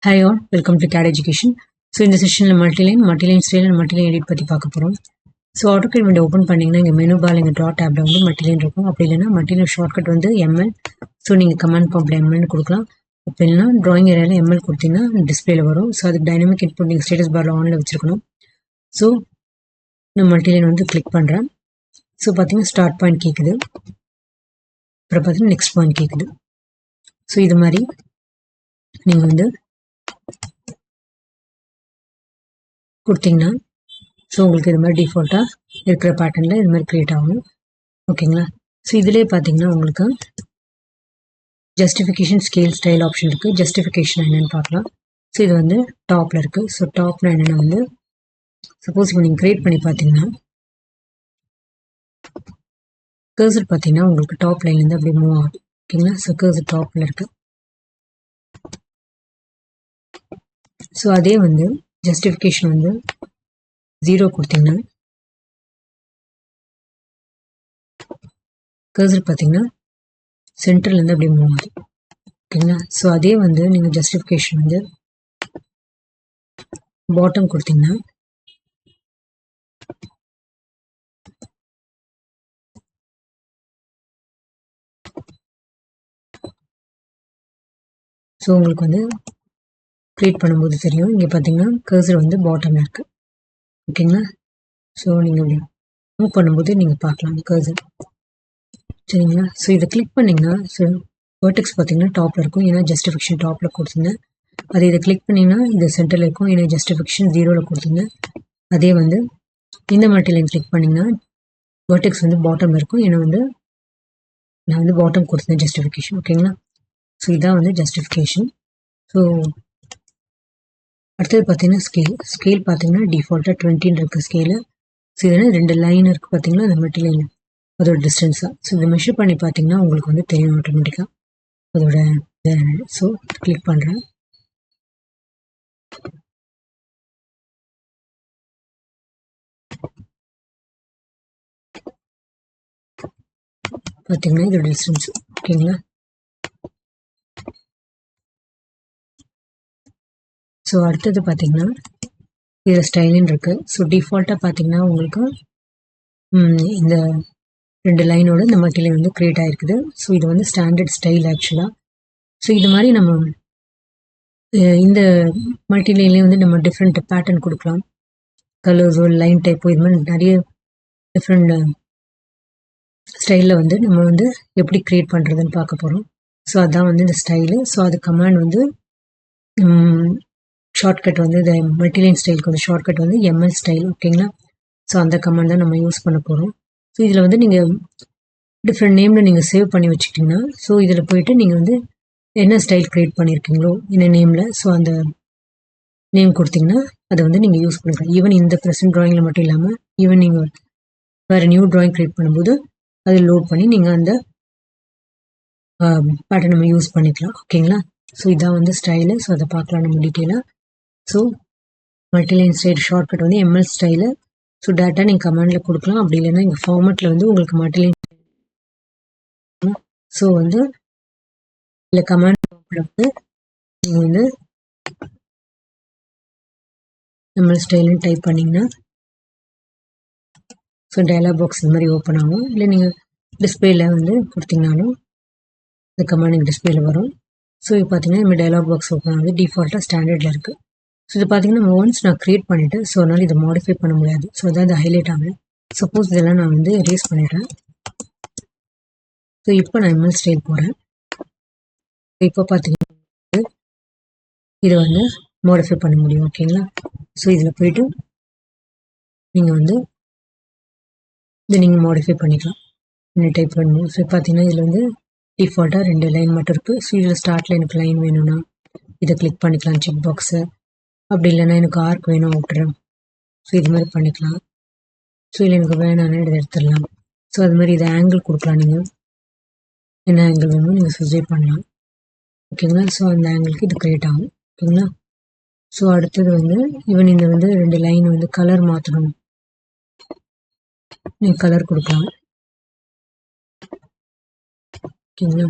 Hi all, welcome to CAD Education. So இந்த செஷனில் multiline style and multiline edit பற்றி பார்க்க போகிறோம். ஸோ ஆட்டோகேட் விண்டோ ஓப்பன் பண்ணிங்கன்னா இங்கே மெனு பார் இங்கே ட்ரா டேப்பில் வந்து மல்டிலைன் இருக்கும். அப்படி இல்லைன்னா மல்டிலைன் ஷார்ட்கட் வந்து எம்எல். ஸோ நீங்கள் கமாண்ட் ப்ராம்ப்டில் எம்எல்னு கொடுக்கலாம். அப்படி இல்லைன்னா ட்ராயிங் ஏரியாவில் எம்எல் கொடுத்தீங்கன்னா டிஸ்பிளேல வரும். ஸோ அதுக்கு டைனமிக் இன்புட் நீங்கள் ஸ்டேட்டஸ் பாரில் ஆனில் வச்சுருக்கணும். ஸோ நான் மல்டிலைன் வந்து கிளிக் பண்ணுறேன். ஸோ பார்த்தீங்கன்னா ஸ்டார்ட் பாயிண்ட் கேட்குது, அப்புறம் பார்த்தீங்கன்னா நெக்ஸ்ட் பாயிண்ட் கேட்குது. ஸோ இது மாதிரி நீங்கள் வந்து கொடுத்தீங்கன்னா ஸோ உங்களுக்கு இது மாதிரி டிஃபால்ட்டாக இருக்கிற பேட்டர்னில் இது மாதிரி க்ரியேட் ஆகும். ஓகேங்களா? ஸோ இதிலே பார்த்தீங்கன்னா உங்களுக்கு ஜஸ்டிஃபிகேஷன் ஸ்கேல் ஸ்டைல் ஆப்ஷன் இருக்குது. ஜஸ்டிஃபிகேஷன் என்னென்னு பார்க்கலாம். ஸோ இது வந்து டாப்பில் இருக்குது. ஸோ டாப்னா என்னென்னா வந்து சப்போஸ் இப்போ நீங்கள் க்ரியேட் பண்ணி பார்த்தீங்கன்னா கர்சர் பார்த்தீங்கன்னா உங்களுக்கு டாப் லைன்லேருந்து அப்படியே மூவ் ஆகுது. ஓகேங்களா? ஸோ கர்சர் டாப்பில் இருக்குது. ஸோ அதே வந்து ஜஸ்டிஃபிகேஷன் வந்து 0 கொடுத்தீங்கன்னா கர்சர் பார்த்தீங்கன்னா சென்டர்லேருந்து அப்படியே மூவ் ஆகுது. ஓகேங்களா? ஸோ அதே வந்து நீங்கள் ஜஸ்டிஃபிகேஷன் வந்து பாட்டம் கொடுத்தீங்கன்னா ஸோ உங்களுக்கு வந்து க்ரியேட் பண்ணும்போது தெரியும். இங்கே பார்த்தீங்கன்னா கர்சர் வந்து பாட்டமில் இருக்குது. ஓகேங்களா? ஸோ நீங்கள் இப்படி மூவ் பண்ணும்போது நீங்கள் பார்க்கலாம் கர்சர். சரிங்களா? ஸோ இதை கிளிக் பண்ணிங்கன்னா ஸோ வேர்டெக்ஸ் பார்த்தீங்கன்னா டாப்பில் இருக்கும். ஏன்னா ஜஸ்டிஃபிகேஷன் டாப்பில் கொடுத்துருந்தேன். அதே இதை கிளிக் பண்ணிங்கன்னா இது சென்டரில் இருக்கும். ஏன்னா ஜஸ்டிஃபிகேஷன் 0ல் கொடுத்துருந்தேன். அதே வந்து இந்த மல்டிலைன் கிளிக் பண்ணிங்கன்னா வேர்டெக்ஸ் வந்து பாட்டமில் இருக்கும். ஏன்னா வந்து நான் வந்து பாட்டம் கொடுத்துருந்தேன் ஜஸ்டிஃபிகேஷன். ஓகேங்களா? ஸோ இதான் வந்து ஜஸ்டிஃபிகேஷன். ஸோ அடுத்தது பார்த்தீங்கன்னா ஸ்கேல் பார்த்தீங்கன்னா டிஃபால்ட்டாக 20 இருக்குது ஸ்கேலு. ஸோ இதனால் 2 லைன் இருக்குது பார்த்தீங்கன்னா அந்த மல்டிலைன் அதோட டிஸ்டன்ஸாக. ஸோ இதை மெஷர் பண்ணி பார்த்தீங்கன்னா உங்களுக்கு வந்து தெரியும் ஆட்டோமேட்டிக்காக அதோட. ஸோ கிளிக் பண்ணுறேன். பார்த்தீங்கன்னா இதோட டிஸ்டன்ஸ். ஓகேங்களா? ஸோ அடுத்தது பார்த்தீங்கன்னா இதில் ஸ்டைலின் இருக்குது. ஸோ டிஃபால்ட்டாக பார்த்தீங்கன்னா உங்களுக்கு இந்த 2 லைனோட இந்த மல்டிலைன் வந்து க்ரியேட் ஆகிருக்குது. ஸோ இது வந்து ஸ்டாண்டர்ட் ஸ்டைல் ஆக்சுவலாக. ஸோ இது மாதிரி நம்ம இந்த மல்டிலைன்லேயே வந்து நம்ம டிஃப்ரெண்ட் பேட்டர்ன் கொடுக்கலாம். கலர்ஸோ லைன் டைப்போ இது மாதிரி நிறைய டிஃப்ரெண்ட் ஸ்டைலில் வந்து நம்ம வந்து எப்படி க்ரியேட் பண்ணுறதுன்னு பார்க்க போகிறோம். ஸோ அதுதான் வந்து இந்த ஸ்டைலு. ஸோ அது கமாண்ட் வந்து ஷார்ட்கட் வந்து இந்த மல்டிலைன் ஸ்டைலுக்கு வந்து ஷார்ட்கட் வந்து எம்எல் ஸ்டைல். ஓகேங்களா? ஸோ அந்த கமாண்ட் தான் நம்ம யூஸ் பண்ண போகிறோம். ஸோ இதில் வந்து நீங்கள் டிஃப்ரெண்ட் நேமில் நீங்கள் சேவ் பண்ணி வச்சுக்கிட்டிங்கன்னா ஸோ இதில் போயிட்டு நீங்கள் வந்து என்ன ஸ்டைல் க்ரியேட் பண்ணியிருக்கீங்களோ என்ன நேமில் ஸோ அந்த நேம் கொடுத்தீங்கன்னா அதை வந்து நீங்கள் யூஸ் பண்ணிக்கலாம். ஈவன் இந்த ப்ரெசென்ட் ட்ராயிங்கில் மட்டும் இல்லாமல் ஈவன் நீங்கள் வேறு நியூ ட்ராயிங் க்ரியேட் பண்ணும்போது அதை லோட் பண்ணி நீங்கள் அந்த பேட்டர்ன் நம்ம யூஸ் பண்ணிக்கலாம். ஓகேங்களா? ஸோ இதான் வந்து ஸ்டைலு. ஸோ அதை பார்க்கலாம் நம்ம டீட்டெயிலாக. ஸோ மல்டிலைன் ஸ்டைல் ஷார்ட்கட் வந்து எம்எல் ஸ்டைலு. ஸோ டேட்டா நீங்கள் கமாண்டில் கொடுக்கலாம். அப்படி இல்லைன்னா இங்கே ஃபார்மேட்டில் வந்து உங்களுக்கு மல்டிலைன் ஸோ வந்து இல்லை கமாண்ட் வந்து நீங்கள் வந்து எம்எல் ஸ்டைலுன்னு டைப் பண்ணிங்கன்னா ஸோ டயலாக் பாக்ஸ் இந்த மாதிரி ஓப்பன் ஆகும். இல்லை நீங்கள் டிஸ்பிளேல வந்து கொடுத்தீங்கனாலும் இந்த கமாண்ட் டிஸ்பிளேல வரும். ஸோ இப்போ பார்த்தீங்கன்னா நம்ம டயலாக் பாக்ஸ் ஓப்பன் ஆகுது. டிஃபால்ட்டாக ஸ்டாண்டர்டில் இருக்குது. ஸோ இது பார்த்தீங்கன்னா ஒன்ஸ் நான் க்ரியேட் பண்ணிவிட்டு ஸோ அதனால் இதை மாடிஃபை பண்ண முடியாது. ஸோ அதான் இது ஹைலைட் ஆகுது. சப்போஸ் இதெல்லாம் நான் வந்து எரேஸ் பண்ணிடுறேன். ஸோ இப்போ நான் எம்எல் ஸ்டைல் போகிறேன். இப்போ பார்த்தீங்கன்னா இதை வந்து மாடிஃபை பண்ண முடியும். ஓகேங்களா? ஸோ இதில் போயிட்டு நீங்கள் வந்து இதை நீங்கள் மாடிஃபை பண்ணிக்கலாம். இன்னும் டைப் பண்ணணும். ஸோ பார்த்தீங்கன்னா இதில் வந்து டிஃபால்ட்டாக 2 லைன் மட்டும் இருக்குது. ஸோ இதில் ஸ்டார்ட்டில் எனக்கு லைன் வேணும்னா இதை கிளிக் பண்ணிக்கலாம் செக் பாக்ஸை. அப்படி இல்லைன்னா எனக்கு ஆர்க் வேணும் அவுட்ரு. ஸோ இது மாதிரி பண்ணிக்கலாம். ஸோ இல்லை எனக்கு வேணாம்னா இதை எடுத்துடலாம். ஸோ அது மாதிரி இதை ஆங்கிள் கொடுக்கலாம். நீங்கள் என்ன ஆங்கிள் வேணுமோ நீங்கள் சஜெக்ட் பண்ணலாம். ஓகேங்களா? ஸோ அந்த ஆங்கிளுக்கு இது க்ரியேட் ஆகும். ஓகேங்களா? ஸோ அடுத்தது வந்து ஈவன் இந்த வந்து 2 லைன் வந்து கலர் மாற்றணும். நீங்கள் கலர் கொடுக்கலாம். ஓகேங்களா?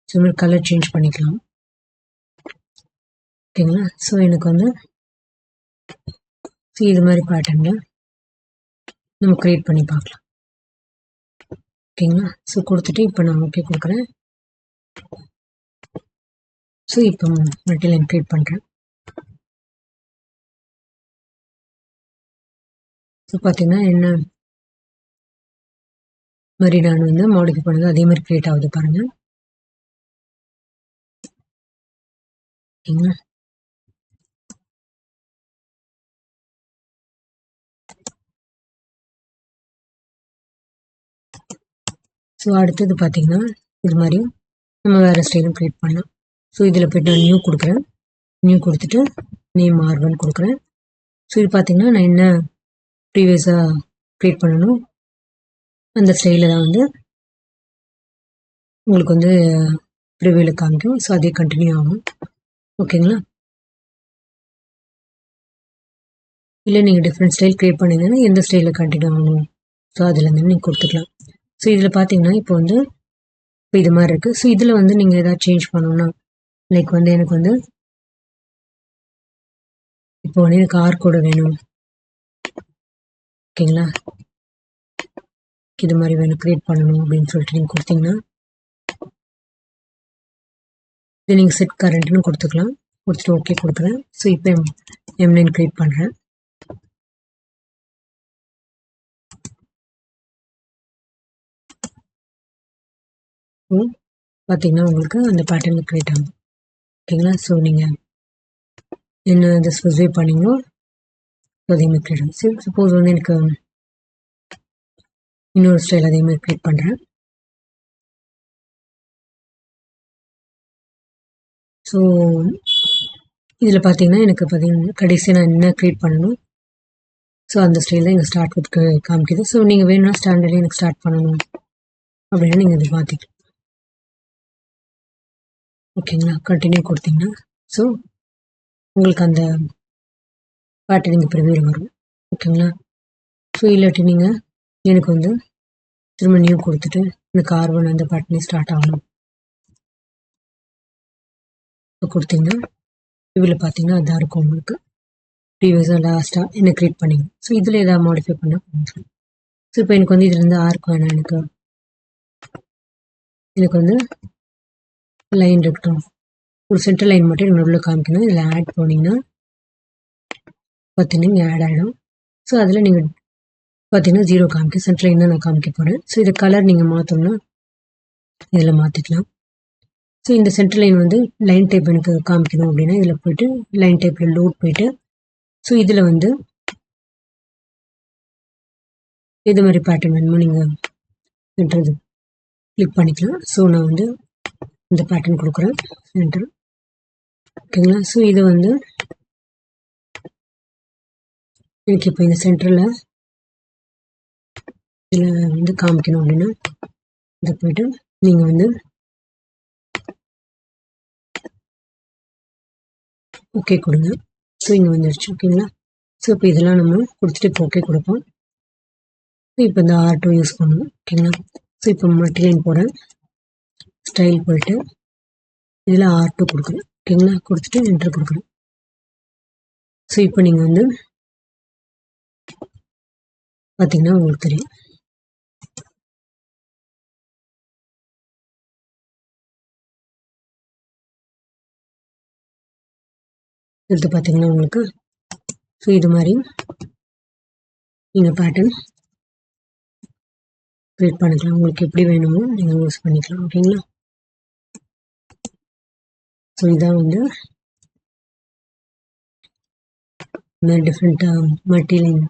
ஸோ கலர் சேஞ்ச் பண்ணிக்கலாம். ஓகேங்களா. ஸோ எனக்கு வந்து இது மாதிரி பேட்டர்னில் நம்ம க்ரியேட் பண்ணி பார்க்கலாம். ஓகேங்களா. ஸோ கொடுத்துட்டு இப்போ நான் ஓகே கொடுக்குறேன். ஸோ இப்போ மல்டிலைன் க்ரியேட் பண்ணுறேன். ஸோ பார்த்தீங்கன்னா என்ன மாதிரி நான் வந்து மாடிஃபை பண்ணது அதே மாதிரி க்ரியேட் ஆகுது பாருங்கள். ஓகேங்களா. ஸோ அடுத்தது பார்த்தீங்கன்னா இது மாதிரி நம்ம வேறு ஸ்டைலும் க்ரியேட் பண்ணலாம். ஸோ இதில் போய்ட்டு நான் நியூ கொடுக்குறேன். நியூ கொடுத்துட்டு நேம் R1 கொடுக்குறேன். ஸோ இது பார்த்தீங்கன்னா நான் என்ன ப்ரீவியஸாக க்ரியேட் பண்ணணும் அந்த ஸ்டைலில் தான் வந்து உங்களுக்கு வந்து ப்ரிவியூவில் காமிக்கும். ஸோ அதே கண்டினியூ ஆகும். ஓகேங்களா. இல்லை நீங்கள் டிஃப்ரெண்ட் ஸ்டைல் க்ரியேட் பண்ணிங்கன்னா எந்த ஸ்டைலில் கண்டினியூ ஆகணும் ஸோ அதுலேருந்து நீங்கள் கொடுத்துக்கலாம். ஸோ இதில் பார்த்தீங்கன்னா இப்போ வந்து இப்போ இது மாதிரி இருக்குது. ஸோ இதில் வந்து நீங்கள் எதாவது சேஞ்ச் பண்ணணும்னா லைக் வந்து எனக்கு வந்து இப்போ வந்து எனக்கு ஆர் கோடு வேணும். ஓகேங்களா. இது மாதிரி வேணும் க்ரியேட் பண்ணணும் அப்படின்னு சொல்லிட்டு நீங்கள் கொடுத்தீங்கன்னா இது நீங்கள் செட் கரண்ட்னு கொடுத்துக்கலாம். கொடுத்துட்டு ஓகே கொடுக்குறேன். ஸோ இப்போ M9 க்ரியேட் பண்ணுறேன். ஸோ பார்த்தீங்கன்னா உங்களுக்கு அந்த பேட்டர்னில் க்ரியேட் ஆகும். ஓகேங்களா. ஸோ நீங்கள் என்ன இதை ஸ்பெசிஃபை பண்ணீங்களோ அதேமாதிரி க்ரியேட் ஆகும். சரி சப்போஸ் வந்து எனக்கு இன்னொரு ஸ்டைல் அதேமாதிரி க்ரியேட் பண்ணுறேன். ஸோ இதில் பார்த்தீங்கன்னா எனக்கு பார்த்தீங்கன்னா கடைசியாக நான் என்ன க்ரியேட் பண்ணணும் ஸோ அந்த ஸ்டைல் தான் எங்கள் ஸ்டார்ட் வித் காமிக்குது. ஸோ நீங்கள் வேணும்னா ஸ்டாண்டர்ட்லேயே எனக்கு ஸ்டார்ட் பண்ணணும் அப்படின்னா நீங்கள் இதை பார்த்துக்கலாம். ஓகேங்களா. கண்டினியூ கொடுத்தீங்கன்னா ஸோ உங்களுக்கு அந்த பேட்டர்ன் நீங்கள் ப்ரிவியூவில் வரும். ஓகேங்களா. ஸோ இல்லாட்டி நீங்கள் எனக்கு வந்து திரும்ப நியூ கொடுத்துட்டு எனக்கு R1 அந்த பேட்டர்னே ஸ்டார்ட் ஆகணும் கொடுத்தீங்கன்னா இதில் பார்த்தீங்கன்னா அதான் இருக்கும் உங்களுக்கு ப்ரீவியஸாக லாஸ்ட்டாக என்ன க்ரியேட் பண்ணிங்க. ஸோ இதில் எதாவது மாடிஃபை பண்ணால் பண்ணிக்கலாம். ஸோ இப்போ எனக்கு வந்து இதுலேருந்து ஆர்க் வேணாம். எனக்கு வந்து லைன் இருக்கட்டும். ஒரு சென்டர் லைன் மட்டும் எனக்கு நடுவில் காமிக்கணும். இதில் ஆட் போனீங்கன்னா பார்த்தீங்கன்னா இங்கே ஆட் ஆகிடும். ஸோ அதில் நீங்கள் பார்த்தீங்கன்னா 0 காமிக்க சென்டர் லைன் தான் நான் காமிக்க போகிறேன். ஸோ இதை கலர் நீங்கள் மாற்றணும்னா இதில் மாற்றிக்கலாம். ஸோ இந்த சென்டர் லைன் வந்து லைன் டைப் எனக்கு காமிக்கணும் அப்படின்னா இதில் போய்ட்டு லைன் டைப்பில் லோட் போய்ட்டு ஸோ இதில் வந்து எது மாதிரி பேட்டர்ன் வேணுமோ நீங்கள் சென்டர் கிளிக் பண்ணிக்கலாம். ஸோ நான் வந்து இந்த பேட்டர்ன் கொடுக்குறேன் சென்டர். ஓகேங்களா. ஸோ இதை வந்து எனக்கு இப்போ இந்த சென்டரில் இதில் வந்து காமிக்கணும் அப்படின்னா இதை போய்ட்டு நீங்கள் வந்து ஓகே கொடுங்க. ஸோ இங்கே வந்துடுச்சு. ஓகேங்களா. ஸோ இப்போ இதெல்லாம் நம்ம கொடுத்துட்டு இப்போ ஓகே கொடுப்போம். இப்போ இந்த R2 யூஸ் பண்ணணும். ஓகேங்களா. ஸோ இப்போ மல்டிலைன் போகிறேன். ஸ்டைல் போயிட்டு இதில் R2 கொடுக்குறேன். ஓகேங்களா. கொடுத்துட்டு என்டர் கொடுக்குறேன். ஸோ இப்போ நீங்கள் வந்து பார்த்தீங்கன்னா உங்களுக்கு தெரியும். எடுத்து பார்த்தீங்கன்னா உங்களுக்கு ஸோ இது மாதிரி நீங்கள் பேட்டர்ன் க்ரியேட் பண்ணிக்கலாம். உங்களுக்கு எப்படி வேணுமோ நீங்கள் யூஸ் பண்ணிக்கலாம். ஓகேங்களா. ஸோ இதான் வந்து டிஃப்ரெண்ட் மல்டிலைன்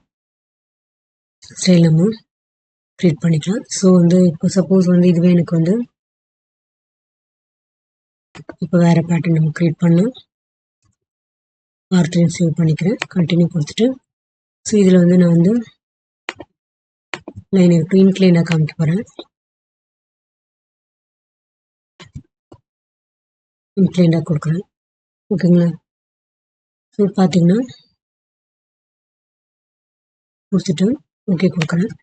ஸ்டைல் நம்ம க்ரியேட் பண்ணிக்கலாம். ஸோ வந்து இப்போ சப்போஸ் வந்து இதுவே எனக்கு வந்து இப்போ வேறு பேட்டர்ன் நம்ம க்ரியேட் பண்ணலாம். R3 சேவ் பண்ணிக்கிறேன். கண்டினியூ கொடுத்துட்டு ஸோ இதில் வந்து நான் வந்து லைன் இருக்கு இன்க்ளைனாக காமிக்க போகிறேன். இன்க்ளைனாக கொடுக்குறேன். ஓகேங்களா. ஸோ பார்த்தீங்கன்னா கொடுத்துட்டு ஓகே கொடுக்குறேன்.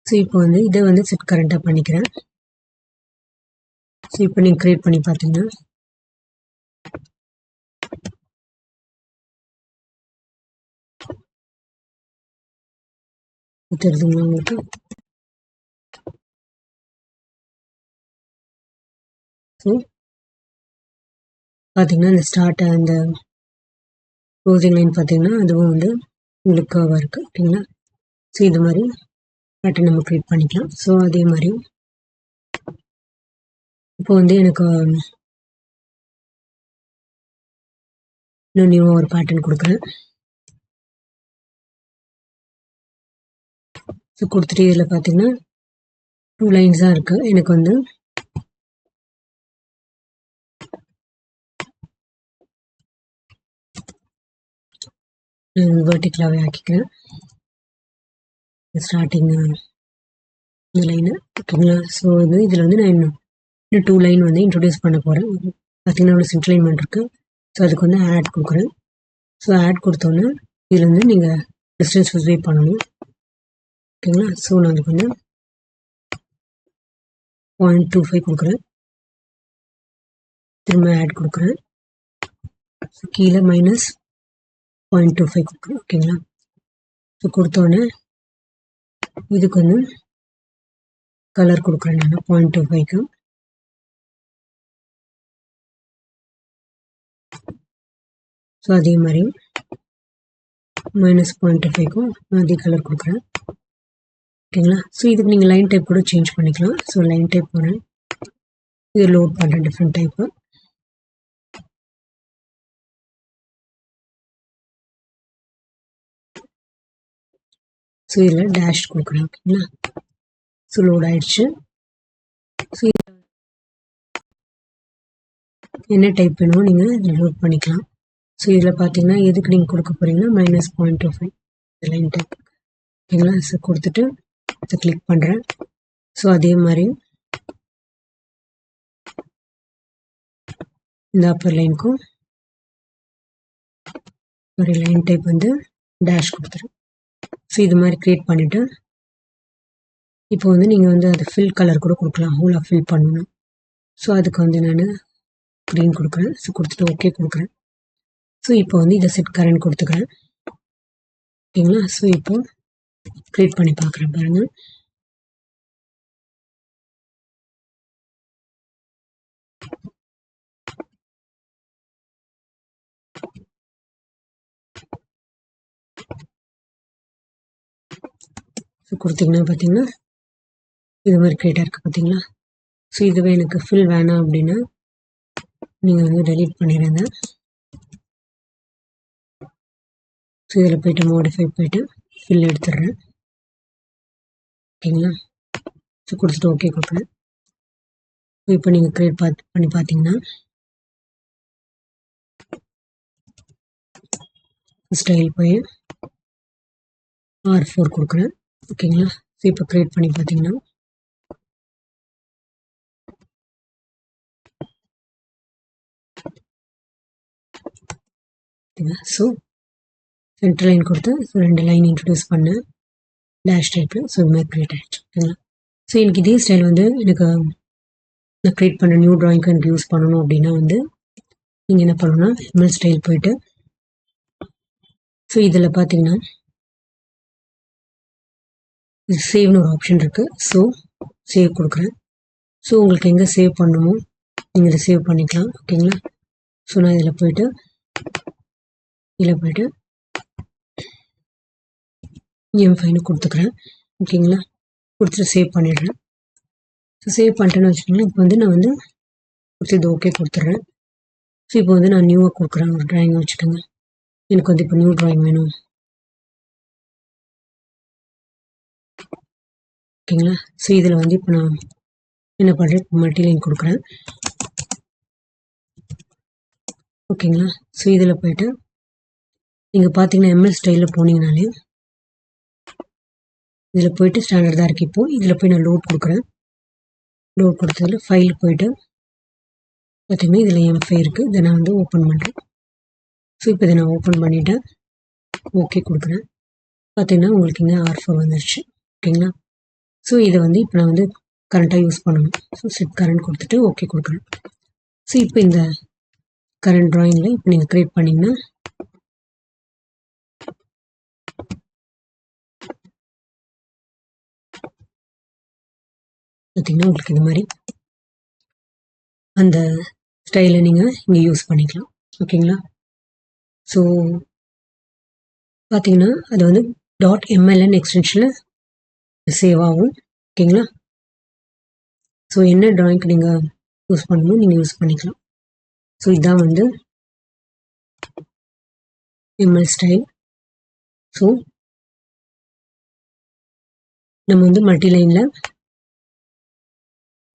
ஸோ இப்போ வந்து இதை வந்து செட் கரண்ட்டாக பண்ணிக்கிறேன். ஸோ இப்போ நீங்கள் க்ரியேட் பண்ணி பார்த்தீங்கன்னா தெரியுதுங்களா உங்களுக்கு? ஸோ பார்த்தீங்கன்னா இந்த ஸ்டார்ட் அந்த க்ளோசிங் லைன் பார்த்தீங்கன்னா அதுவும் வந்து உங்களுக்கு கர்வாக இருக்குது. ஓகேங்களா? ஸோ இது மாதிரி பேட்டர்ன் நம்ம க்ரியேட் பண்ணிக்கலாம். ஸோ அதே மாதிரி இப்போ வந்து எனக்கு இன்னும் நியூவாக ஒரு பேட்டர்ன் கொடுக்குறேன். ஸோ கொடுத்துட்டு இதில் பார்த்தீங்கன்னா 2 லைன்ஸ் தான் இருக்குது. எனக்கு வந்து வெர்டிக்கலாகவே ஆக்கிக்கிறேன். ஸ்டார்டிங் இந்த லைனு. ஓகேங்களா? ஸோ வந்து இதில் வந்து நான் இன்னும் 2 லைன் வந்து இன்ட்ரடியூஸ் பண்ண போகிறேன். பார்த்தீங்கன்னா ஒரு சிங்க்லைன்மெண்ட் இருக்குது. ஸோ அதுக்கு வந்து ஆட் கொடுக்குறேன். ஸோ ஆட் கொடுத்தோன்னே இதில் வந்து நீங்கள் டிஸ்டன்ஸ் ஸ்பெசிஃபை பண்ணணும். ஓகேங்களா? ஸோ நான் அதுக்கு வந்து 0.25 கொடுக்குறேன். திரும்ப ஆட் கொடுக்குறேன். ஸோ கீழே -0.25 கொடுக்குறேன். ஓகேங்களா? ஸோ கொடுத்தோன்னே இதுக்கு வந்து கலர் கொடுக்குறேன் நான் 0.25க்கு. ஸோ அதே மாதிரி -0.25க்கும் அதே கலர் கொடுக்குறேன். ஓகேங்களா? ஸோ இதுக்கு நீங்கள் லைன் டைப் கூட சேஞ்ச் பண்ணிக்கலாம். ஸோ லைன் டைப் போகிறேன். இது லோட் பண்ணுறேன் டிஃப்ரெண்ட் டைப்பு. ஸோ இதில் டேஷ் கொடுக்குறேன். ஓகேங்களா? ஸோ லோட் ஆயிடுச்சு. ஸோ என்ன டைப் வேணுமோ நீங்கள் இதில் லோட் பண்ணிக்கலாம். ஸோ இதில் பார்த்தீங்கன்னா எதுக்கு நீங்கள் கொடுக்க போகிறீங்கன்னா -0.25 லைன் டைப். ஓகேங்களா? ஸோ கொடுத்துட்டு இதை கிளிக் பண்ணுறேன். ஸோ அதே மாதிரி இந்த அப்பர் லைனுக்கும் ஒரு லைன் டைப் வந்து டேஷ் கொடுத்துறேன். ஸோ இது மாதிரி க்ரியேட் பண்ணிவிட்டு இப்போ வந்து நீங்கள் வந்து அது ஃபில் கலர் கூட கொடுக்கலாம். ஹோலாக ஃபில் பண்ணணும். ஸோ அதுக்கு வந்து நான் க்ரீன் கொடுக்குறேன். ஸோ கொடுத்துட்டு ஓகே கொடுக்குறேன். ஸோ இப்போ வந்து இதை செட் கரண்ட் கொடுத்துக்கிறேன். ஓகேங்களா? ஸோ இப்போ க்ரியேட் பண்ணி பார்க்குறேன் பாருங்கள். ஸோ கொடுத்தீங்கன்னா பார்த்தீங்கன்னா இது மாதிரி க்ரியேட் ஆயிருக்கு பார்த்தீங்களா? ஸோ இதுவே எனக்கு ஃபில் வேணாம் அப்படின்னா நீங்கள் வந்து டெலீட் பண்ணிடுங்க. ஸோ இதில் போய்ட்டு மாடிஃபை போய்ட்டு ஃபில் எடுத்துடுறேன். ஓகேங்களா? ஸோ கொடுத்துட்டு ஓகே கொடுக்குறேன். ஸோ இப்போ நீங்கள் க்ரியேட் பண்ணி பார்த்தீங்கன்னா ஸ்டைல் போய் R4 கொடுக்குறேன். ஓகேங்களா? ஸோ இப்போ க்ரியேட் பண்ணி பார்த்தீங்கன்னா ஸோ சென்டர் லைன் கொடுத்து ஸோ 2 லைன் இன்ட்ரடியூஸ் பண்ணேன் டேஷ் டைப்பில். ஸோ இது மாதிரி க்ரியேட் ஆகிடுச்சு. ஓகேங்களா? ஸோ எனக்கு இதே ஸ்டைல் வந்து எனக்கு நான் க்ரியேட் பண்ண நியூ ட்ராயிங்க்கு எனக்கு யூஸ் பண்ணணும் அப்படின்னா வந்து நீங்கள் என்ன பண்ணணும்னா எம்எல் ஸ்டைல் போயிட்டு ஸோ இதில் பார்த்தீங்கன்னா சேவ்னு ஒரு ஆப்ஷன் இருக்குது. ஸோ சேவ் கொடுக்குறேன். ஸோ உங்களுக்கு எங்கே சேவ் பண்ணணுமோ நீங்கள் இதை சேவ் பண்ணிக்கலாம். ஓகேங்களா? ஸோ நான் இதில் போய்ட்டு M5 கொடுத்துக்கிறேன். ஓகேங்களா? கொடுத்துட்டு சேவ் பண்ணிடுறேன். ஸோ சேவ் பண்ணிட்டேன்னு வச்சுக்கோங்களேன். இப்போ வந்து நான் வந்து கொடுத்து இது ஓகே கொடுத்துட்றேன். ஸோ இப்போ வந்து நான் நியூவாக கொடுக்குறேன் ஒரு ட்ராயிங்கை வச்சுக்கோங்க. எனக்கு வந்து இப்போ நியூ ட்ராயிங் வேணும். ஓகேங்களா? ஸோ இதில் வந்து இப்போ நான் என்ன பண்ணுறேன், மல்டிலைன் கொடுக்குறேன். ஓகேங்களா? ஸோ இதில் போய்ட்டு நீங்கள் பார்த்தீங்கன்னா எம்எல் ஸ்டைலில் போனீங்கனாலே இதில் போய்ட்டு ஸ்டாண்டர்ட் தான் இருக்குது. இப்போது இதில் போய் நான் லோட் கொடுக்குறேன். லோட் கொடுத்ததில் ஃபைல் போய்ட்டு பார்த்தீங்கன்னா இதில் M5 இருக்குது. இதை நான் வந்து ஓப்பன் பண்ணுறேன். ஸோ இப்போ இதை நான் ஓப்பன் பண்ணிவிட்டேன். ஓகே கொடுக்குறேன். பார்த்தீங்கன்னா உங்களுக்கு இங்கே R4 வந்துருச்சு. ஓகேங்களா? ஸோ இதை வந்து இப்போ நான் வந்து கரண்ட்டாக யூஸ் பண்ணணும். ஸோ செட் கரண்ட் கொடுத்துட்டு ஓகே கொடுக்குறேன். ஸோ இப்போ இந்த கரண்ட் ட்ராயிங்கில் இப்போ நீங்கள் க்ரியேட் பண்ணிங்கன்னா பார்த்தீங்கன்னா உங்களுக்கு இந்த மாதிரி அந்த ஸ்டைலை நீங்கள் இங்கே யூஸ் பண்ணிக்கலாம். ஓகேங்களா? ஸோ பார்த்தீங்கன்னா அது வந்து .mln எக்ஸ்டென்ஷனில் சேவ் ஆகும். ஓகேங்களா? ஸோ என்ன ட்ராயிங்க்கு நீங்கள் யூஸ் பண்ணணும் நீங்கள் யூஸ் பண்ணிக்கலாம். ஸோ இதுதான் வந்து எம்எல் ஸ்டைல். ஸோ நம்ம வந்து மல்டி லைனில்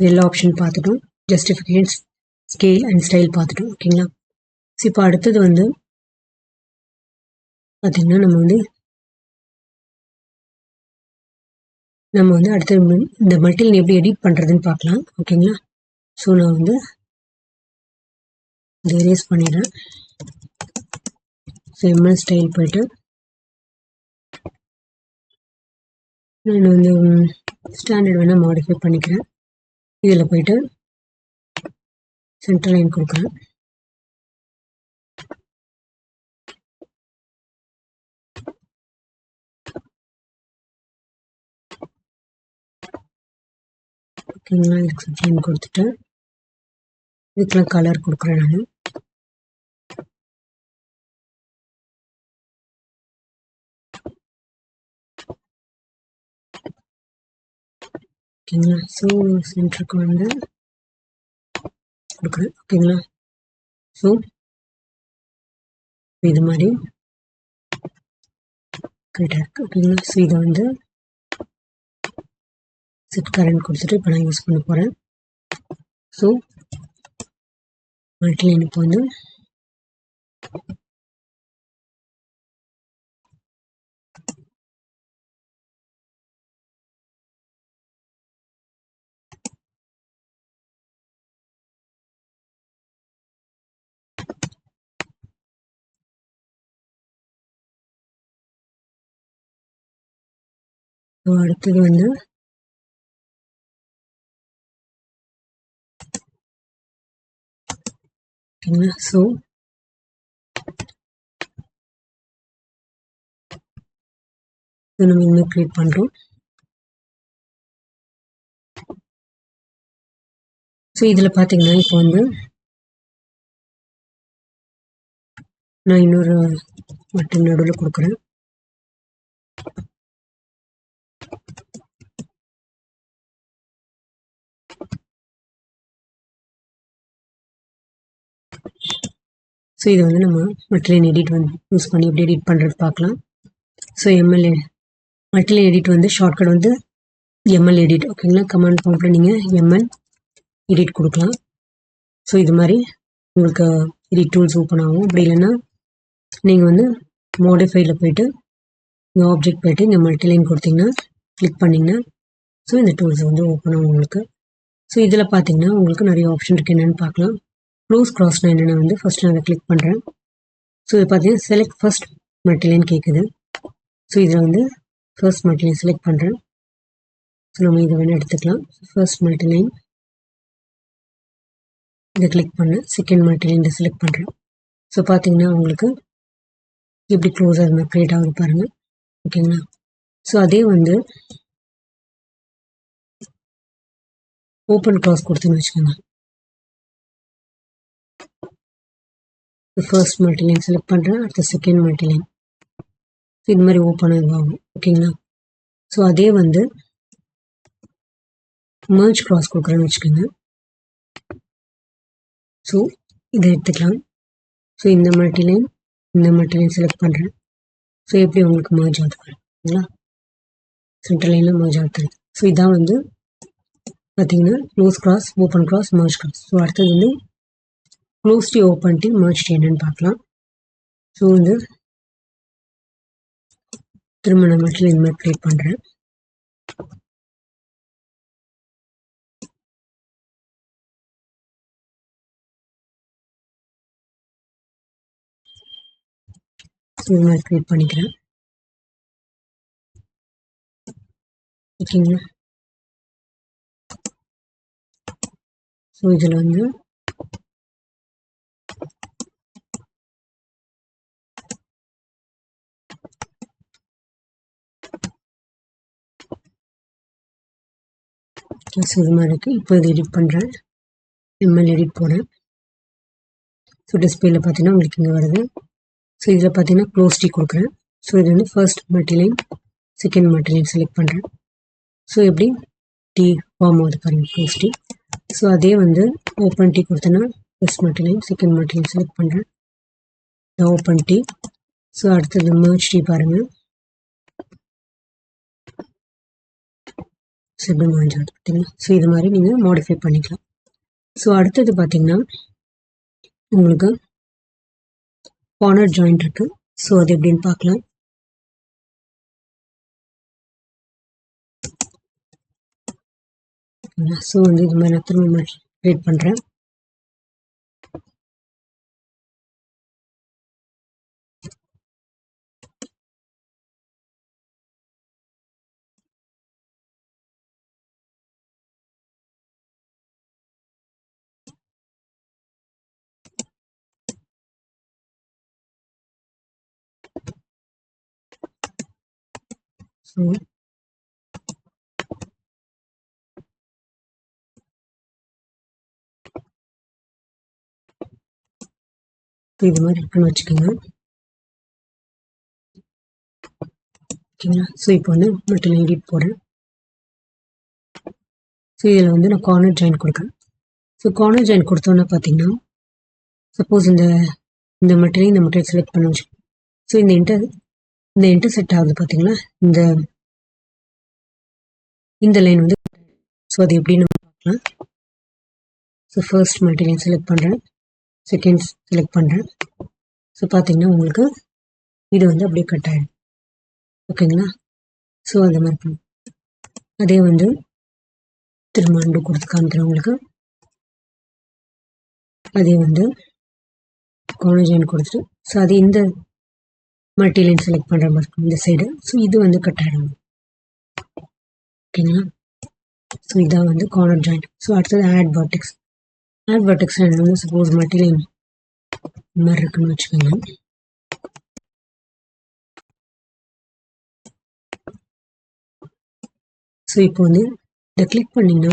எல்லா ஆப்ஷன் பார்த்துட்டோம். ஜஸ்டிஃபிகேஷன், ஸ்கேல் அண்ட் ஸ்டைல் பார்த்துட்டோம். ஓகேங்களா? ஸோ இப்போ அடுத்தது வந்து பார்த்தீங்கன்னா நம்ம வந்து அடுத்தது இந்த மல்டி லைன் எப்படி எடிட் பண்ணுறதுன்னு பார்க்கலாம். ஓகேங்களா? ஸோ நான் வந்து இதை எரேஸ் பண்ணிடுறேன். ஸோ எம்எல் ஸ்டைல் போயிட்டு நான் வந்து ஸ்டாண்டர்ட் வேணால் மாடிஃபை பண்ணிக்கிறேன். இதில் போயிட்டு சென்டர் லைன் கொடுக்குறேன். ஓகேங்களா? இதுக்கு லைன் கொடுத்துட்டு இதுக்கெல்லாம் கலர் கொடுக்குறேன் நான். ஓகேங்களா? ஸோ சென்டருக்கு வந்து கொடுக்குறேன். ஓகேங்களா? ஸோ இது மாதிரி கரெக்டாக இருக்குது. ஓகேங்களா? ஸோ இதை வந்து செட் கரண்ட் கொடுத்துட்டு இப்போ நான் யூஸ் பண்ண போகிறேன். ஸோ மல்டி லைன் இப்போ வந்து அடுத்தது வந்து ஓகேங்களா? ஸோ நம்ம இன்னும் க்ரியேட் பண்ணுறோம். ஸோ இதில் பார்த்தீங்கன்னா இப்போ வந்து நான் இன்னொரு மட்டும் நடுவில் கொடுக்குறேன். ஸோ இதை வந்து நம்ம மல்டிலைன் எடிட் வந்து யூஸ் பண்ணி எப்படி எடிட் பண்ணுறது பார்க்கலாம். ஸோ மல்டிலைன் எடிட் வந்து ஷார்ட்கட் வந்து எம்எல் எடிட். ஓகேங்களா? கமாண்ட் ப்ராம்ப்டில் நீங்கள் எம்எல் எடிட் கொடுக்கலாம். ஸோ இது மாதிரி உங்களுக்கு எடிட் டூல்ஸ் ஓப்பன் ஆகும். அப்படி இல்லைன்னா நீங்கள் வந்து மாடிஃபைல போயிட்டு இந்த ஆப்ஜெக்ட் போயிட்டு இந்த மல்டிலைன் கொடுத்தீங்கன்னா கிளிக் பண்ணிங்கன்னா ஸோ இந்த டூல்ஸ் வந்து ஓப்பன் ஆகும் உங்களுக்கு. ஸோ இதில் பார்த்தீங்கன்னா உங்களுக்கு நிறைய ஆப்ஷன் இருக்குது. என்னென்னு பார்க்கலாம். க்ளோஸ் கிராஸ்னா என்னென்னா வந்து ஃபஸ்ட்டு நான் அதை கிளிக் பண்ணுறேன். ஸோ இது பார்த்தீங்கன்னா செலக்ட் ஃபர்ஸ்ட் மல்டிலைன் கேட்குது. ஸோ இதில் வந்து ஃபர்ஸ்ட் மல்டிலைன் செலக்ட் பண்ணுறேன். ஸோ நம்ம இதை வேணால் எடுத்துக்கலாம். ஃபர்ஸ்ட் மல்டிலைன் இதை கிளிக் பண்ணேன். செகண்ட் மல்டிலைன் இதை செலக்ட் பண்ணுறேன். ஸோ பார்த்தீங்கன்னா உங்களுக்கு எப்படி க்ளோஸ் ஆகுது க்ரியேட் ஆகுது பாருங்கள். ஓகேங்களா? ஸோ அதே வந்து ஓப்பன் க்ளாஸ் கொடுத்துன்னு வச்சுக்கோங்க. ஃபர்ஸ்ட் மல்டிலைன் செலக்ட் பண்ணுறேன். அடுத்த செகண்ட் மல்டிலைன் இது மாதிரி ஓப்பன் ஆகும். ஓகேங்களா? ஸோ அதே வந்து மர்ஜ் க்ளாஸ் கொடுக்குறேன்னு வச்சுக்கோங்க. ஸோ இதை எடுத்துக்கலாம். ஸோ இந்த மல்டிலைன் செலக்ட் பண்ணுறேன். ஸோ எப்படி உங்களுக்கு மர்ஜ் ஆகுது பாருங்களா? சென்டர் லைனில் மர்ஜ் ஆகுது. ஸோ இதான் வந்து பார்த்தீங்கன்னா close cross, open cross, merge cross. So அடுத்தது வந்து close T, open T, merge T என்னன்னு பார்க்கலாம். ஸோ வந்து திரும்ப நான் மல்டிலைன் இந்த மாதிரி க்ரியேட் பண்ணுறேன். ஸோ இது மாதிரி க்ரியேட் பண்ணிக்கிறேன். ஓகேங்களா? ஸோ இதில் வந்து இது மாதிரி இருக்குது. இப்போ இதை எடிட் பண்ணுறேன். எம்எல் எடிட் போகிறேன். ஸோ டிஸ்பிளேல பார்த்தீங்கன்னா உங்களுக்கு இங்கே வருது. ஸோ இதில் பார்த்தீங்கன்னா க்ளோஸ் டி கொடுக்குறேன். ஸோ இது வந்து first multiline, second multiline select பண்ணுறேன். ஸோ எப்படி டி ஃபார்ம் ஆகுது பாருங்கள், க்ளோஸ் டி. ஸோ அதே வந்து ஓப்பன் டி கொடுத்தேன்னா first multiline, second multiline select பண்ணுறேன். Open T. ஸோ அடுத்தது மர்ஜ் டி பாருங்கள். ஸோ எப்படி மர்ஜ் ஆகுது பார்த்தீங்கன்னா. ஸோ இது மாதிரி நீங்கள் மாடிஃபை பண்ணிக்கலாம். ஸோ அடுத்தது பார்த்தீங்கன்னா உங்களுக்கு கார்னர் ஜாயிண்ட் இருக்குது. ஸோ அது எப்படின்னு பார்க்கலாம். ஸோ வந்து இது மாதிரி நான் திரும்ப கிரியேட் பண்ணுறேன். ஸோ இது மாதிரி இருக்குன்னு வச்சுக்கோங்க. ஓகேங்களா. ஸோ இப்போ வந்து மல்டிலைன் எடிட் போகிறேன். ஸோ இதில் வந்து நான் கார்னர் ஜாயின் கொடுக்குறேன். ஸோ கார்னர் ஜாயின் கொடுத்தோன்னே பார்த்தீங்கன்னா சப்போஸ் இந்த மல்டிலைன் இந்த மல்டிலைன் செலக்ட் பண்ண வச்சுக்கோங்க. ஸோ இந்த இன்டர்செக்ட் ஆகுது பார்த்தீங்களா, இந்த லைன் வந்து. ஸோ அது எப்படின்னு பார்க்கலாம். ஸோ ஃபர்ஸ்ட் மல்டிலைன் செலக்ட் பண்ணுறேன், செகண்ட் செலக்ட் பண்ணுறேன். ஸோ பார்த்தீங்கன்னா உங்களுக்கு இது வந்து அப்படியே கட் ஆகிடும். ஓகேங்களா. ஸோ அந்த மாதிரி பண்ணும். அதே வந்து திரும்ப அண்டு கொடுத்து காமிக்கிறேன் உங்களுக்கு. அதே வந்து கார்னர் ஜாயின் கொடுத்துட்டு ஸோ அது இந்த மல்டிலைன் செலக்ட் பண்ணுற மாதிரி இருக்கும் இந்த சைடு. ஸோ இது வந்து கட் ஆகிடும். ஓகேங்களா. ஸோ இதான் வந்து கார்னர் ஜாயிண்ட். ஸோ அடுத்தது ஆட் வெர்டெக்ஸ். ஆட் வெர்டெக்ஸ் வந்து சப்போஸ் மல்டிலைன் இந்த மாதிரி இருக்குன்னு வச்சுக்கோங்க. ஸோ இப்போ வந்து இதை கிளிக் பண்ணிங்கன்னா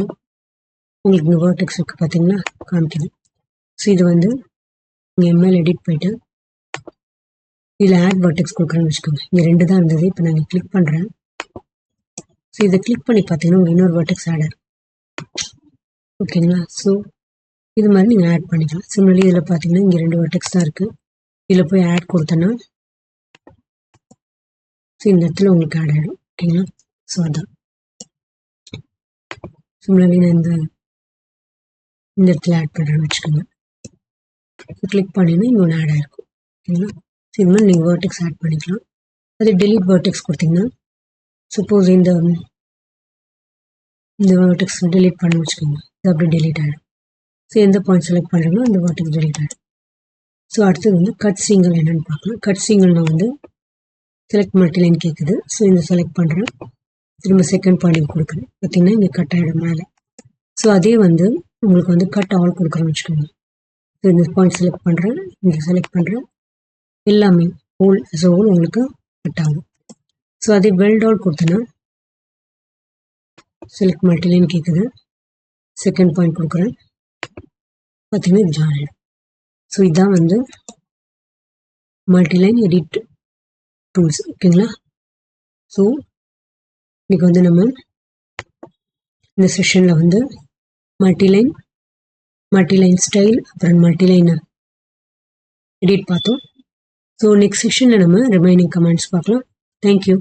உங்களுக்கு இந்த வெர்டெக்ஸ் இருக்குது பார்த்தீங்கன்னா காமிக்குது. ஸோ இது வந்து இங்கே எம்எல் எடிட் போயிட்டு இதில் ஆட் வெர்டெக்ஸ் கொடுக்குறேன்னு வச்சுக்கோங்க. இங்கே 2 தான் இருந்தது. இப்போ நான் கிளிக் பண்ணுறேன். ஸோ இதை கிளிக் பண்ணி பார்த்தீங்கன்னா உங்களுக்கு இன்னொரு வெர்டெக்ஸ் ஆட் ஆகும். ஓகேங்களா. ஸோ இது மாதிரி நீங்கள் ஆட் பண்ணிக்கலாம். சிமிலர்லி இதில் பார்த்தீங்கன்னா இங்கே 2 வெர்டெக்ஸ் தான் இருக்குது. இதில் போய் ஆட் கொடுத்தேன்னா ஸோ இந்த இடத்துல உங்களுக்கு ஆட் ஆகிடும். ஓகேங்களா. ஸோ அதான் சிமிலர்லி நான் இந்த இடத்துல ஆட் பண்ணுறேன்னு வச்சுக்கோங்க. ஸோ கிளிக் பண்ணிங்கன்னா இங்கே ஒன்று ஆட் ஆகிருக்கும். ஓகேங்களா. ஸோ இது மாதிரி நீங்கள் வெர்டெக்ஸ் ஆட் பண்ணிக்கலாம். அது டெலிட் வெர்டெக்ஸ் கொடுத்தீங்கன்னா சப்போஸ் இந்த வெர்டெக்ஸ் டெலிட் பண்ணி வச்சுக்கோங்க. இது அப்படியே டெலிட் ஆகிடும். ஸோ எந்த பாயிண்ட் செலக்ட் பண்ணுறீங்களோ அந்த வெர்டெக்ஸ் டெலிட் ஆகிடும். ஸோ அடுத்தது வந்து கட் சிங்கிள் என்னென்னு பார்க்கலாம். கட் சிங்கிள் நான் வந்து செலக்ட் மல்டிலைன் கேட்குது. ஸோ இந்த செலக்ட் பண்ணுறேன். திரும்ப செகண்ட் பாயிண்ட் கொடுக்குறேன். பார்த்தீங்கன்னா இங்கே கட் ஆகிடும் மேலே. ஸோ அதே வந்து உங்களுக்கு வந்து கட் ஆல் கொடுக்குறேன்னு வச்சுக்கோங்க. ஸோ இந்த பாயிண்ட் செலக்ட் பண்ணுறேன், இங்கே செலக்ட் பண்ணுறேன், எல்லாமே ஹோல் ஹோல் உங்களுக்கு கட் ஆகும். ஸோ அதே வெல்ட் ஆல் கொடுத்தேன்னா செலக்ட் மல்டிலைன் கேட்குது. செகண்ட் பாயிண்ட் கொடுக்குறேன், பார்த்தீங்கன்னா இது ஜாயின் ஆகிடும். ஸோ இதான் வந்து மல்டிலைன் எடிட் டூல்ஸ். ஓகேங்களா. ஸோ இன்றைக்கி வந்து நம்ம இந்த செஷனில் வந்து மல்டிலைன் ஸ்டைல் அப்புறம் மல்டிலைன் எடிட் பார்த்தோம். ஸோ நெக்ஸ்ட் செஷனில் நம்ம ரிமைனிங் கமெண்ட்ஸ் பார்க்கலாம். தேங்க்யூ.